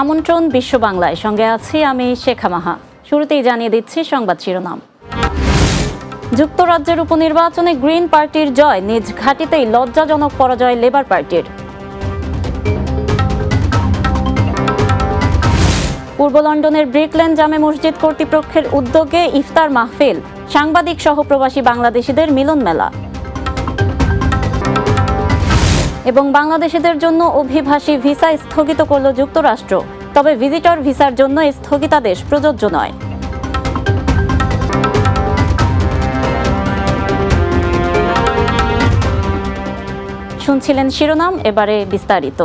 আমন্ত্রণ বিশ্ব বাংলায়, সঙ্গে আছি আমি শেখা মাহা। শুরুতেই জানিয়ে দিচ্ছি সংবাদ শিরোনাম। যুক্তরাজ্যের উপনির্বাচনে গ্রিন পার্টির জয়, নিজ ঘাঁটিতেই লজ্জাজনক পরাজয় লেবার পার্টির। পূর্ব লন্ডনের ব্রিকলেন জামে মসজিদ কর্তৃপক্ষের উদ্যোগে ইফতার মাহফিল, সাংবাদিক সহ প্রবাসী বাংলাদেশিদের মিলন মেলা। এবং বাংলাদেশিদের জন্য অভিবাসী ভিসা স্থগিত করল যুক্তরাষ্ট্র, তবে ভিজিটর ভিসার জন্য স্থগিতাদেশ প্রযোজ্য নয়। শুনছিলেন শিরোনাম, এবারে বিস্তারিত।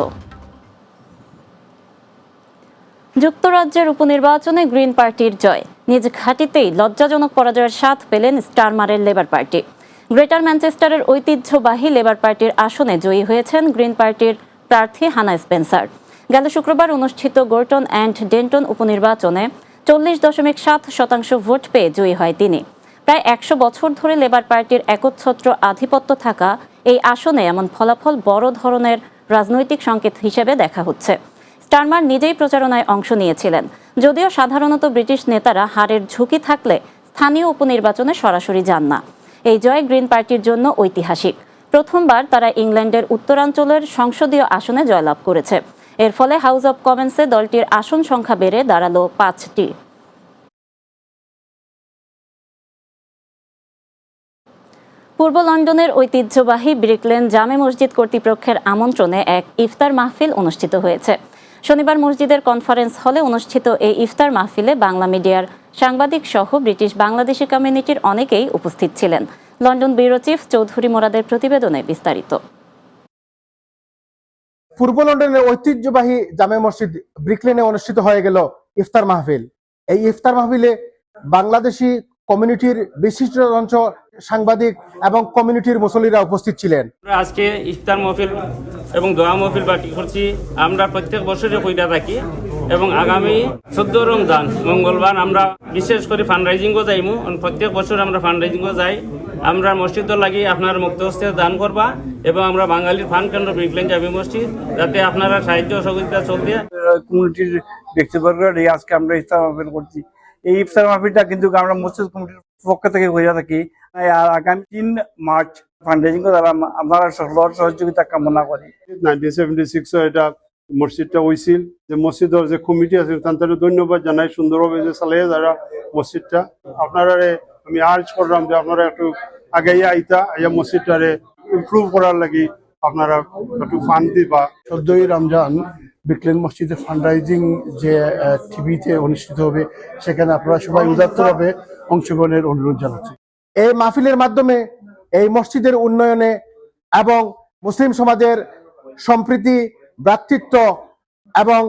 যুক্তরাজ্যের উপনির্বাচনে গ্রিন পার্টির জয়, নিজ ঘাঁটিতেই লজ্জাজনক পরাজয়ের স্বাদ পেলেন স্টারমারের লেবার পার্টি। গ্রেটার ম্যানচেস্টারের ঐতিহ্যবাহী লেবার পার্টির আসনে জয়ী হয়েছেন গ্রিন পার্টির প্রার্থী হানা স্পেন্সার। গেল শুক্রবার অনুষ্ঠিত গর্টন অ্যান্ড ডেন্টন উপনির্বাচনে 40.7% ভোট পেয়ে জয়ী হয় তিনি। প্রায় 100 বছর ধরে লেবার পার্টির একচ্ছত্র আধিপত্য থাকা এই আসনে এমন ফলাফল বড় ধরনের রাজনৈতিক সংকেত হিসেবে দেখা হচ্ছে। স্টারমার নিজেই প্রচারণায় অংশ নিয়েছিলেন, যদিও সাধারণত ব্রিটিশ নেতারা হারের ঝুঁকি থাকলে স্থানীয় উপনির্বাচনে সরাসরি যান না। এই জয় গ্রিন পার্টির জন্য ঐতিহাসিক। প্রথমবার তারা ইংল্যান্ডের উত্তরাঞ্চলের সংসদীয় আসনে জয়লাভ করেছে। এর ফলে হাউস অব কমন্সে দলটির আসন সংখ্যা বেড়ে দাঁড়ালো 5টি। পূর্ব লন্ডনের ঐতিহ্যবাহী ব্রিকলেন জামে মসজিদ কর্তৃপক্ষের আমন্ত্রণে এক ইফতার মাহফিল অনুষ্ঠিত হয়েছে। শনিবার মসজিদের কনফারেন্স হলে অনুষ্ঠিত এই ইফতার মাহফিলে বাংলা মিডিয়ার সাংবাদিক সহ ব্রিটিশ বাংলাদেশি কমিউনিটির অনেকেই উপস্থিত ছিলেন। লন্ডন ব্যুরো চিফ চৌধুরী মোরাদের প্রতিবেদনে বিস্তারিত। পূর্ব লন্ডনের ঐতিহ্যবাহী জামে মসজিদ ব্রিকলেনে অনুষ্ঠিত হয়ে গেল ইফতার মাহফিল। এই ইফতার মাহফিলে বাংলাদেশি কমিউনিটির বিশিষ্ট সাংবাদিক এবং কমিউনিটির মুসল্লিরা উপস্থিত ছিলেন। আজকে ইফতার মাহফিল এবং দোয়া মাহফিল পার্টি করছি। আমরা প্রত্যেক বছরে কইরা থাকি এবং আগামী 14 রমজান মঙ্গলবার আমরা বিশেষ করে ফান্ডরাইজিংও যাইমু। প্রত্যেক বছর আমরা ফান্ডরাইজিংও যাই। আমরা মসজিদ লাগি আপনার মুক্ত হস্তে দান করবা এবং আমরা বাঙালির ফান্ড কেন্দ্র ব্রিকলেন জামে মসজিদ, যাতে আপনারা সাহায্য সহযোগিতা চলতে কমিউনিটির ব্যক্তিবর্গ আজকে আমরা ইফতার মাহফিল করছি। এই ইফতার মাহফিলটা কিন্তু আমরা মসজিদ কমিটির পক্ষ থেকে হয়ে থাকি। আর আগামী 3 মার্চ ফান্ডরেজিং দ্বারা আমরা সকলের সহযোগিতা কামনা করি। 1976 এটা মসজিদটা হয়েছিল, যে মসজিদের যে কমিটি আছে তাদের ধন্যবাদ জানাই, সুন্দরভাবে যে চালিয়ে যারা মসজিদটা। আপনারা আমি আর্জ করলাম যে আপনারা একটু আগে আইতা মসজিদটারে ইমপ্রুভ করার লাগি আপনারা একটু ফান্ড দিবা। 14ই রমজান ব্রিকলেন মসজিদে ফান্ডরাইজিং যে টিভিতে অনুষ্ঠিত হবে, সেখানে আপনারা সবাই উদাত্তভাবে অংশগ্রহণের অনুরোধ জানাচ্ছি। এই মাহফিলের মাধ্যমে এই মসজিদের উন্নয়নে এবং মুসলিম সমাজের সম্প্রীতি, ভ্রাতৃত্ব এবং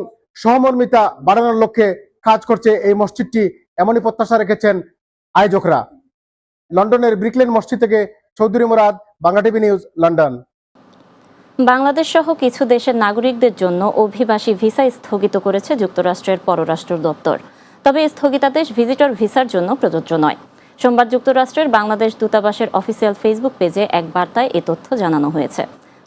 সহমর্মিতা বাড়ানোর লক্ষ্যে কাজ করছে এই মসজিদটি, এমনই প্রত্যাশা রেখেছেন আয়োজকরা। লন্ডনের ব্রিকলেন মসজিদ থেকে Chowdhury Murad, Bangla TV news, London. Bangladesh সহ কিছু দেশের নাগরিকদের জন্য অভিবাসী ভিসা স্থগিত করেছে যুক্তরাষ্ট্রের পররাষ্ট্র দপ্তর, তবে স্থগিতাদেশ ভিজিটর ভিসার জন্য প্রযোজ্য নয়। সোমবার যুক্তরাষ্ট্রের বাংলাদেশ দূতাবাসের অফিসিয়াল ফেসবুক পেজে এক বার্তায় এ তথ্য জানানো হয়েছে।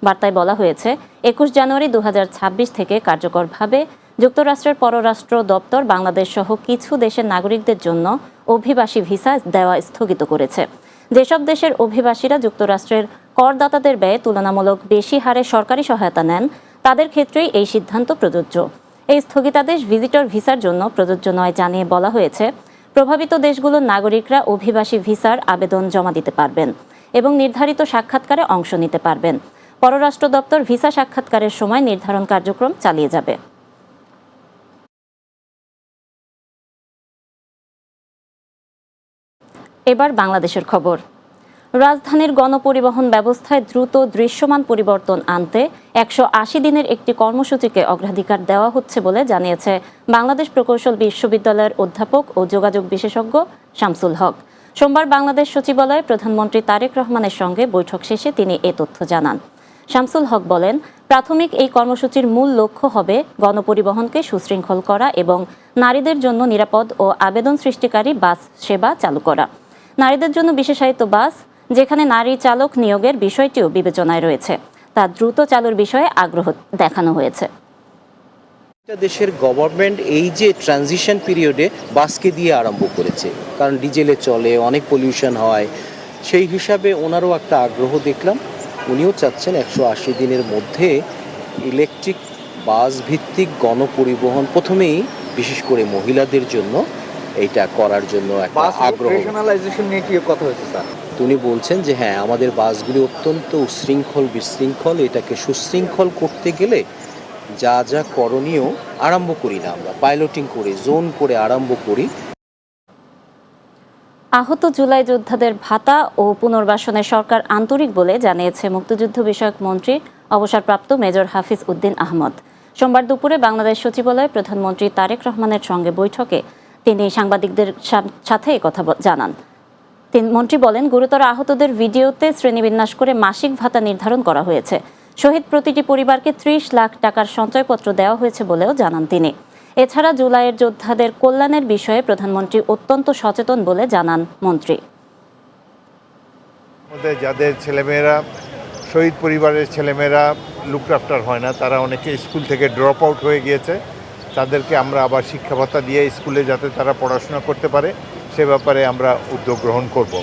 বার্তায় বলা হয়েছে, 21 জানুয়ারি 2026 থেকে কার্যকরভাবে যুক্তরাষ্ট্রের পররাষ্ট্র দপ্তর বাংলাদেশ সহ কিছু দেশের নাগরিকদের জন্য অভিবাসী ভিসা দেওয়া স্থগিত করেছে। যেসব দেশের অভিবাসীরা যুক্তরাষ্ট্রের করদাতাদের ব্যয়ে তুলনামূলক বেশি হারে সরকারি সহায়তা নেন, তাদের ক্ষেত্রেই এই সিদ্ধান্ত প্রযোজ্য। এই স্থগিতাদেশ ভিজিটর ভিসার জন্য প্রযোজ্য নয় জানিয়ে বলা হয়েছে, প্রভাবিত দেশগুলোর নাগরিকরা অভিবাসী ভিসার আবেদন জমা দিতে পারবেন এবং নির্ধারিত সাক্ষাৎকারে অংশ নিতে পারবেন। পররাষ্ট্র দপ্তর ভিসা সাক্ষাৎকারের সময় নির্ধারণ কার্যক্রম চালিয়ে যাবে। এবার বাংলাদেশের খবর। রাজধানীর গণপরিবহন ব্যবস্থায় দ্রুত দৃশ্যমান পরিবর্তন আনতে 180 দিনের একটি কর্মসূচিকে অগ্রাধিকার দেওয়া হচ্ছে বলে জানিয়েছে বাংলাদেশ প্রকৌশল বিশ্ববিদ্যালয়ের অধ্যাপক ও যোগাযোগ বিশেষজ্ঞ শামসুল হক। সোমবার বাংলাদেশ সচিবালয়ে প্রধানমন্ত্রী তারেক রহমানের সঙ্গে বৈঠক শেষে তিনি এ তথ্য জানান। শামসুল হক বলেন, প্রাথমিক এই কর্মসূচির মূল লক্ষ্য হবে গণপরিবহনকে সুশৃঙ্খল করা এবং নারীদের জন্য নিরাপদ ও আবেদন সৃষ্টিকারী বাস সেবা চালু করা। নারীদের জন্য বিশেষায়িত বাস, যেখানে নারী চালক নিয়োগের বিষয়টিও বিবেচনায় রয়েছে, তা দ্রুত চালুর বিষয়ে আগ্রহ দেখানো হয়েছে। একটা দেশের গভর্নমেন্ট এই যে ট্রানজিশন পিরিয়ডে বাসকে দিয়ে আরম্ভ করেছে, কারণ ডিজেলে চলে, অনেক পলিউশন হয়, সেই হিসাবে ওনারও একটা আগ্রহ দেখলাম। উনিও চাচ্ছেন 180 দিনের মধ্যে ইলেকট্রিক বাস ভিত্তিক গণপরিবহন প্রথমেই বিশেষ করে মহিলাদের জন্য এইটা করার জন্য একটা আগ্রহ। নিয়ে কি কথা হয়েছে স্যার? উনি বলছেন যে হ্যাঁ, আমাদের বাসগুলি অত্যন্ত উশৃঙ্খল বিশৃঙ্খল, এটাকে সুশৃঙ্খল করতে গেলে যা যা করণীয় আরম্ভ করি না, আমরা পাইলটিং করে জোন করে আরম্ভ করি। আহত জুলাই যোদ্ধাদের ভাতা ও পুনর্বাসনে সরকার আন্তরিক বলে জানিয়েছে মুক্তিযুদ্ধ বিষয়ক মন্ত্রী অবসরপ্রাপ্ত মেজর হাফিজ উদ্দিন আহমদ। সোমবার দুপুরে বাংলাদেশ সচিবালয়ে প্রধানমন্ত্রী তারেক রহমানের সঙ্গে বৈঠকে তিনি সাংবাদিকদের সাথে একথা জানান। মন্ত্রী বলেন, গুরুতর আহতদের ভিডিওতে শ্রেণীবিন্যাস করে মাসিক ভাতা নির্ধারণ করা হয়েছে। শহীদ প্রতিটি পরিবারকে 30 লাখ টাকার সঞ্চয়পত্র দেওয়া হয়েছে বলেও জানান তিনি। এছাড়া জুলাইয়ের যোদ্ধাদের কল্যাণের বিষয়ে প্রধানমন্ত্রী অত্যন্ত সচেতন বলে জানান মন্ত্রী। যাদের ছেলেমেয়েরা শহীদ পরিবারের ছেলেমেয়েরা লুক আফটার হয় না, তারা অনেকে স্কুল থেকে ড্রপ আউট হয়ে গিয়েছে, তাদেরকে আমরা আবার শিক্ষা ভাতা দিয়ে স্কুলে যাতে তারা পড়াশোনা করতে পারে সে ব্যাপারে আমরা উদ্যোগ গ্রহণ করব।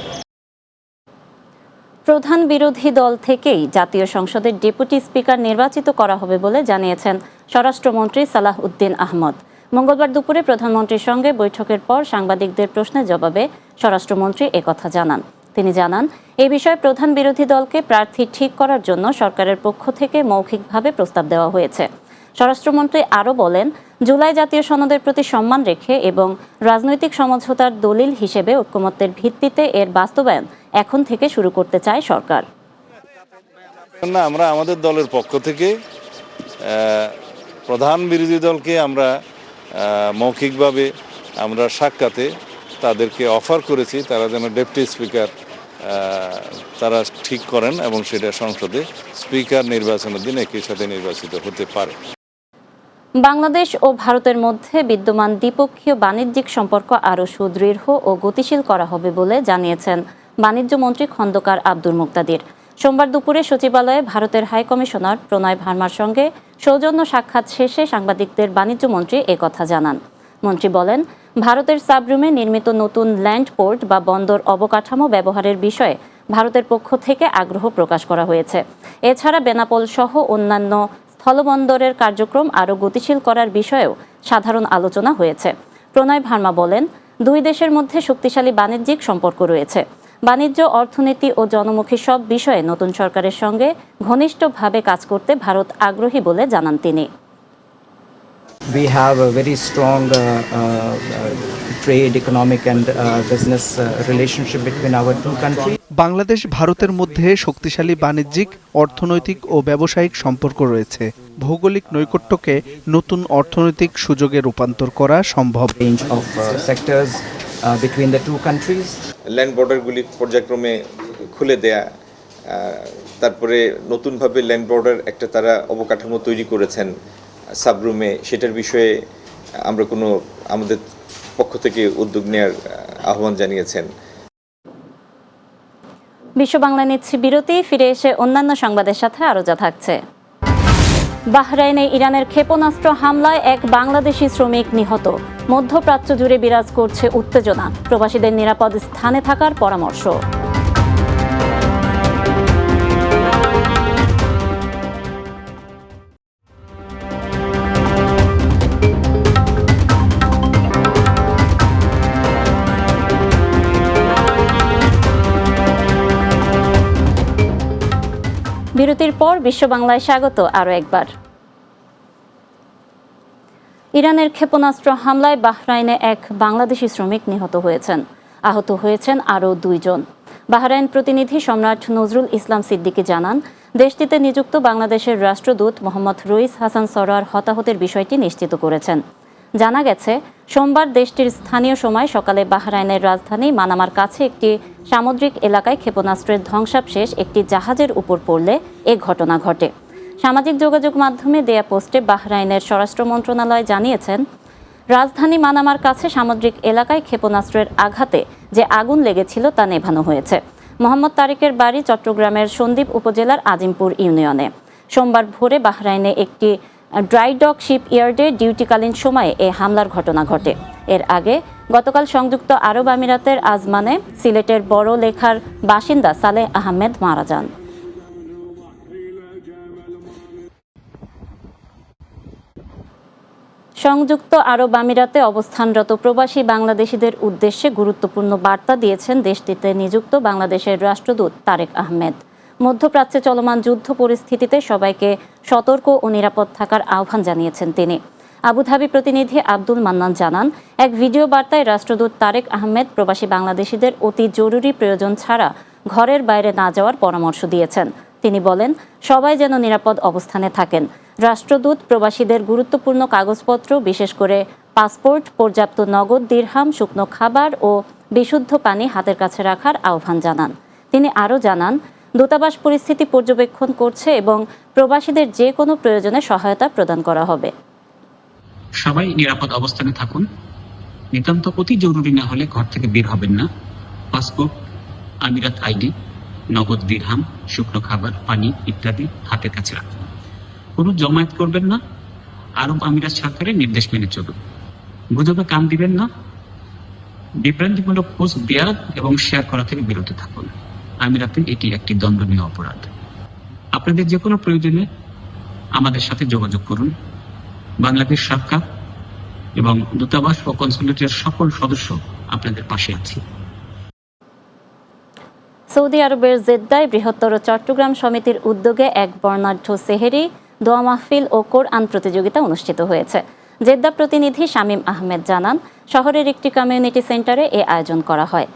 প্রধান বিরোধী দল থেকেই জাতীয় সংসদের ডেপুটি স্পিকার নির্বাচিত করা হবে বলে জানিয়েছেন স্বরাষ্ট্রমন্ত্রী সালাহ উদ্দিন আহমদ। মঙ্গলবার দুপুরে প্রধানমন্ত্রীর সঙ্গে বৈঠকের পর সাংবাদিকদের প্রশ্নের জবাবে স্বরাষ্ট্রমন্ত্রী একথা জানান। তিনি জানান, এই বিষয়ে প্রধান বিরোধী দলকে প্রার্থী ঠিক করার জন্য সরকারের পক্ষ থেকে মৌখিকভাবে প্রস্তাব দেওয়া হয়েছে। স্বরাষ্ট্রমন্ত্রী আরও বলেন, জুলাই জাতীয় সনদের প্রতি সম্মান রেখে এবং রাজনৈতিক সমঝোতার দলিল হিসেবে ঐকমত্যের ভিত্তিতে এর বাস্তবায়ন এখন থেকে শুরু করতে চায় সরকার। না, আমরা আমাদের দলের পক্ষ থেকে প্রধান বিরোধী দলকে আমরা মৌখিকভাবে আমরা সাক্ষাতে তাদেরকে অফার করেছি তারা যেন ডেপুটি স্পিকার তারা ঠিক করেন এবং সেটা সংসদে স্পিকার নির্বাচনের দিন একই সাথে নির্বাচিত হতে পারে। বাংলাদেশ ও ভারতের মধ্যে বিদ্যমান দ্বিপক্ষীয় বাণিজ্যিক সম্পর্ক আরও সুদৃঢ় ও গতিশীল করা হবে বলে জানিয়েছেন বাণিজ্য মন্ত্রী খন্দকার আব্দুল মুক্তাদির। সোমবার দুপুরে সচিবালয়ে ভারতের হাই কমিশনার প্রণয় ভার্মার সঙ্গে সৌজন্য সাক্ষাৎ শেষে সাংবাদিকদের বাণিজ্য মন্ত্রী একথা জানান। মন্ত্রী বলেন, ভারতের সাবরুমে নির্মিত নতুন ল্যান্ড পোর্ট বা বন্দর অবকাঠামো ব্যবহারের বিষয়ে ভারতের পক্ষ থেকে আগ্রহ প্রকাশ করা হয়েছে। এছাড়া বেনাপোল সহ অন্যান্য স্থলবন্দরের কার্যক্রম আরও গতিশীল করার বিষয়েও সাধারণ আলোচনা হয়েছে। প্রণয় ভার্মা বলেন, দুই দেশের মধ্যে শক্তিশালী বাণিজ্যিক সম্পর্ক রয়েছে। বাণিজ্য, অর্থনীতি ও জনমুখী সব বিষয়ে নতুন সরকারের সঙ্গে ঘনিষ্ঠভাবে কাজ করতে ভারত আগ্রহী বলে জানান তিনি। We have a very strong trade, economic and business relationship between our two countries. Bangladesh ভারতের মধ্যে শক্তিশালী বাণিজ্যিক, অর্থনৈতিক ও ব্যবসায়িক সম্পর্ক রয়েছে। ভৌগোলিক নৈকট্যকে নতুন অর্থনৈতিক সুযোগে রূপান্তর করা সম্ভব। Range of sectors between the two countries. Land বর্ডারগুলি পর্যায়ক্রমে খুলে দেয়া, তারপরে নতুনভাবে ল্যান্ড বর্ডার একটা তারা অবকাঠামো তৈরি করেছেন সাবরুমে, সেটার বিষয়ে আমরা আমাদের পক্ষ থেকে উদ্যোগ নেওয়ার আহ্বান জানিয়েছেন। বিশ্ব বাংলা নিচ্ছি বিরতি, ফিরে এসে অন্যান্য সংবাদের সাথে আরও যা থাকছে। বাহরাইনে ইরানের ক্ষেপণাস্ত্র হামলায় এক বাংলাদেশি শ্রমিক নিহত। মধ্যপ্রাচ্য জুড়ে বিরাজ করছে উত্তেজনা। প্রবাসীদের নিরাপদ স্থানে থাকার পরামর্শ। বিরতির পর বিশ্ব বাংলায় স্বাগত আরও একবার। ইরানের ক্ষেপণাস্ত্র হামলায় বাহরাইনে এক বাংলাদেশি শ্রমিক নিহত হয়েছেন। আহত হয়েছেন আরও 2 জন। বাহরাইন প্রতিনিধি সম্রাট নজরুল ইসলাম সিদ্দিকী জানান, দেশটিতে নিযুক্ত বাংলাদেশের রাষ্ট্রদূত মোহাম্মদ রইস হাসান সরোয়ার হতাহতের বিষয়টি নিশ্চিত করেছেন। জানা গেছে, সোমবার দেশটির স্থানীয় সময় সকালে বাহরাইনের রাজধানী মানামার কাছে একটি সামুদ্রিক এলাকায় ক্ষেপণাস্ত্রের ধ্বংসাবশেষ একটি জাহাজের উপর পড়লে এ ঘটনা ঘটে। সামাজিক যোগাযোগ মাধ্যমে দেয়া পোস্টে বাহরাইনের স্বরাষ্ট্র মন্ত্রণালয় জানিয়েছেন, রাজধানী মানামার কাছে সামুদ্রিক এলাকায় ক্ষেপণাস্ত্রের আঘাতে যে আগুন লেগেছিল তা নেভানো হয়েছে। মোহাম্মদ তারেকের বাড়ি চট্টগ্রামের সন্দ্বীপ উপজেলার আজিমপুর ইউনিয়নে। সোমবার ভোরে বাহরাইনে একটি ড্রাই ডক শিপইয়ার্ডে ডিউটিকালীন সময়ে এ হামলার ঘটনা ঘটে। এর আগে গতকাল সংযুক্ত আরব আমিরাতের আজমানে সিলেটের বড় লেখার বাসিন্দা সালেহ আহমেদ মারা যান। সংযুক্ত আরব আমিরাতে অবস্থানরত প্রবাসী বাংলাদেশিদের উদ্দেশ্যে গুরুত্বপূর্ণ বার্তা দিয়েছেন দেশটিতে নিযুক্ত বাংলাদেশের রাষ্ট্রদূত তারেক আহমেদ। মধ্যপ্রাচ্যে চলমান যুদ্ধ পরিস্থিতিতে সবাইকে সতর্ক ও নিরাপদ থাকার আহ্বান জানিয়েছেন তিনি। আবুধাবি প্রতিনিধি আব্দুল মান্নান জানান, এক ভিডিও বার্তায় রাষ্ট্রদূত তারেক আহমেদ প্রবাসী বাংলাদেশিদের অতি জরুরি প্রয়োজন ছাড়া ঘরের বাইরে না যাওয়ার পরামর্শ দিয়েছেন। তিনি বলেন, সবাই যেন নিরাপদ অবস্থানে থাকেন। রাষ্ট্রদূত প্রবাসীদের গুরুত্বপূর্ণ কাগজপত্র, বিশেষ করে পাসপোর্ট, পর্যাপ্ত নগদ দিরহাম, শুকনো খাবার ও বিশুদ্ধ পানি হাতের কাছে রাখার আহ্বান জানান। তিনি আরও জানান, দূতাবাস পরিস্থিতি পর্যবেক্ষণ করছে এবং প্রবাসীদের যে কোনো প্রয়োজনে সহায়তা প্রদান করা হবে। সবাই নিরাপদ অবস্থানে থাকুন। নিতান্ত অতি জরুরি না হলে ঘর থেকে বের হবেন না। পাসপোর্ট, আমিরাত আইডি, নগদ দিরহাম, শুকনো খাবার, পানি ইত্যাদি হাতের কাছে রাখুন। কোনো জমায়েত করবেন না। আরব আমিরাত সরকারের নির্দেশ মেনে চলুন। গুজবে কান দিবেন না। বিভ্রান্তিমূলক পোস্ট দেওয়া এবং শেয়ার করা থেকে বিরত থাকুন। আমিরাতে এটি একটি দণ্ডনীয় অপরাধ। আপনাদের যে কোনো প্রয়োজনে আমাদের সাথে যোগাযোগ করুন। বাংলাদেশ সরকার এবং দূতাবাস ও কনসুলেটের সকল সদস্য আপনাদের পাশে আছে। সৌদি আরবের জেদ্দায় বৃহত্তর চট্টগ্রাম সমিতির উদ্যোগে এক বর্ণাঢ্য সেহেরি, দোয়া মাহফিল ও কোরআন প্রতিযোগিতা অনুষ্ঠিত হয়েছে। জেদ্দা প্রতিনিধি শামীম আহমেদ জানান, শহরের একটি কমিউনিটি সেন্টারে এ আয়োজন করা হয়।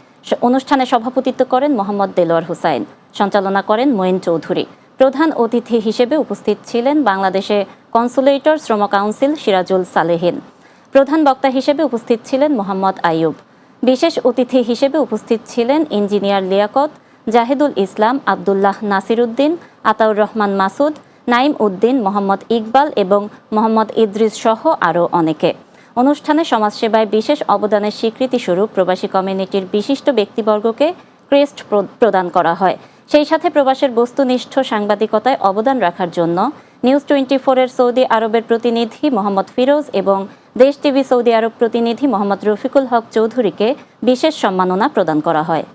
অনুষ্ঠানে সভাপতিত্ব করেন মোহাম্মদ দেলোয়ার হুসাইন, সঞ্চালনা করেন মঈন চৌধুরী। প্রধান অতিথি হিসেবে উপস্থিত ছিলেন বাংলাদেশে কনসুলেটর শ্রম কাউন্সিল সিরাজুল সালেহিন। প্রধান বক্তা হিসেবে উপস্থিত ছিলেন মোহাম্মদ আইয়ুব। বিশেষ অতিথি হিসেবে উপস্থিত ছিলেন ইঞ্জিনিয়ার লিয়াকত, জাহিদুল ইসলাম, আবদুল্লাহ নাসিরউদ্দিন, আতাউর রহমান মাসুদ, নাইম উদ্দিন, মোহাম্মদ ইকবাল এবং মোহাম্মদ ইদ্রিস সহ আরও অনেকে। অনুষ্ঠানে সমাজসেবায় বিশেষ অবদানের স্বীকৃতিস্বরূপ প্রবাসী কমিউনিটির বিশিষ্ট ব্যক্তিবর্গকে ক্রেস্ট প্রদান করা হয়। সেই সাথে প্রবাসের বস্তুনিষ্ঠ সাংবাদিকতায় অবদান রাখার জন্য নিউজ 24-এর সৌদি আরবের প্রতিনিধি মোহাম্মদ ফিরোজ এবং দেশ টিভি সৌদি আরব প্রতিনিধি মোহাম্মদ রফিকুল হক চৌধুরীকে বিশেষ সম্মাননা প্রদান করা হয়।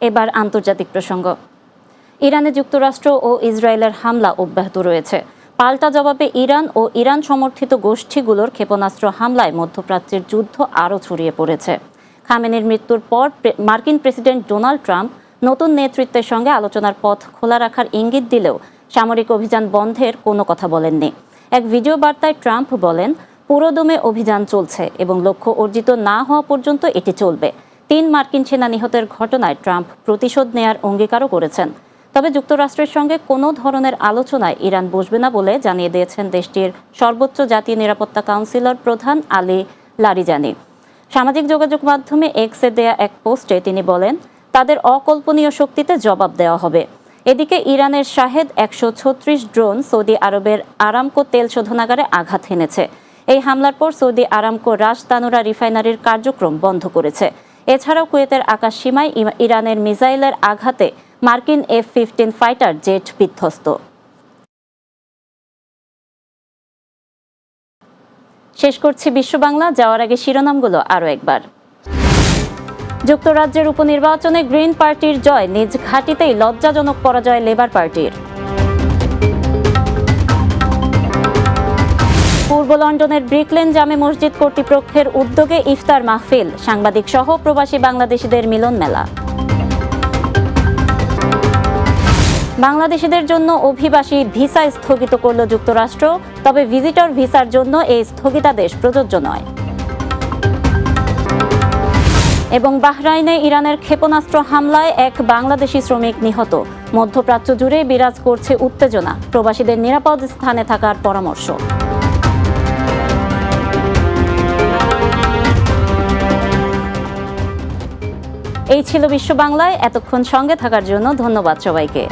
এবার আন্তর্জাতিক প্রসঙ্গ। ইরানে যুক্তরাষ্ট্র ও ইসরায়েলের হামলা অব্যাহত রয়েছে। পাল্টা জবাবে ইরান ও ইরান সমর্থিত গোষ্ঠীগুলোর ক্ষেপণাস্ত্র হামলায় মধ্যপ্রাচ্যের যুদ্ধ আরও ছড়িয়ে পড়েছে। খামেনির মৃত্যুর পর মার্কিন প্রেসিডেন্ট ডোনাল্ড ট্রাম্প নতুন নেতৃত্বের সঙ্গে আলোচনার পথ খোলা রাখার ইঙ্গিত দিলেও সামরিক অভিযান বন্ধের কোনো কথা বলেননি। এক ভিডিও বার্তায় ট্রাম্প বলেন, পুরোদমে অভিযান চলছে এবং লক্ষ্য অর্জিত না হওয়া পর্যন্ত এটি চলবে। 3 মার্কিন সেনা নিহতের ঘটনায় ট্রাম্প প্রতিশোধ নেয়ার অঙ্গীকারও করেছেন। তবে যুক্তরাষ্ট্রের সঙ্গে কোনো ধরনের আলোচনায় ইরান বসবে না বলে জানিয়ে দিয়েছেন দেশটির সর্বোচ্চ জাতীয় নিরাপত্তা কাউন্সিলর প্রধান আলী লারিজানি। সামাজিক যোগাযোগ মাধ্যমে এক্সে দেয়া এক পোস্টে তিনি বলেন, তাদের অকল্পনীয় শক্তিতে জবাব দেওয়া হবে। এদিকে ইরানের শাহেদ 136 ড্রোন সৌদি আরবের আরামকো তেল শোধনাগারে আঘাত হেনেছে। এই হামলার পর সৌদি আরামকো রাস তানুরা রিফাইনারির কার্যক্রম বন্ধ করেছে। এছাড়াও কুয়েতের আকাশ সীমায় ইরানের মিসাইলের আঘাতে মার্কিন F-15 ফাইটার জেট বিধ্বস্ত। শেষ করছি বিশ্ব বাংলা। যাওয়ার আগে শিরোনামগুলো আরও একবার। যুক্তরাজ্যের উপনির্বাচনে গ্রিন পার্টির জয়, নিজ ঘাঁটিতেই লজ্জাজনক পরাজয় লেবার পার্টির। পূর্ব লন্ডনের ব্রিকলেন জামে মসজিদ কর্তৃপক্ষের উদ্যোগে ইফতার মাহফিল, সাংবাদিক সহ প্রবাসী বাংলাদেশিদের মিলন মেলা। বাংলাদেশিদের জন্য অভিবাসী ভিসা স্থগিত করল যুক্তরাষ্ট্র, তবে ভিজিটর ভিসার জন্য এই স্থগিতাদেশ প্রযোজ্য নয়। এবং বাহরাইনে ইরানের ক্ষেপণাস্ত্র হামলায় এক বাংলাদেশি শ্রমিক নিহত। মধ্যপ্রাচ্য জুড়ে বিরাজ করছে উত্তেজনা, প্রবাসীদের নিরাপদ স্থানে থাকার পরামর্শ। এই ছিল বিশ্ব বাংলায়। এতক্ষণ সঙ্গে থাকার জন্য ধন্যবাদ সবাইকে।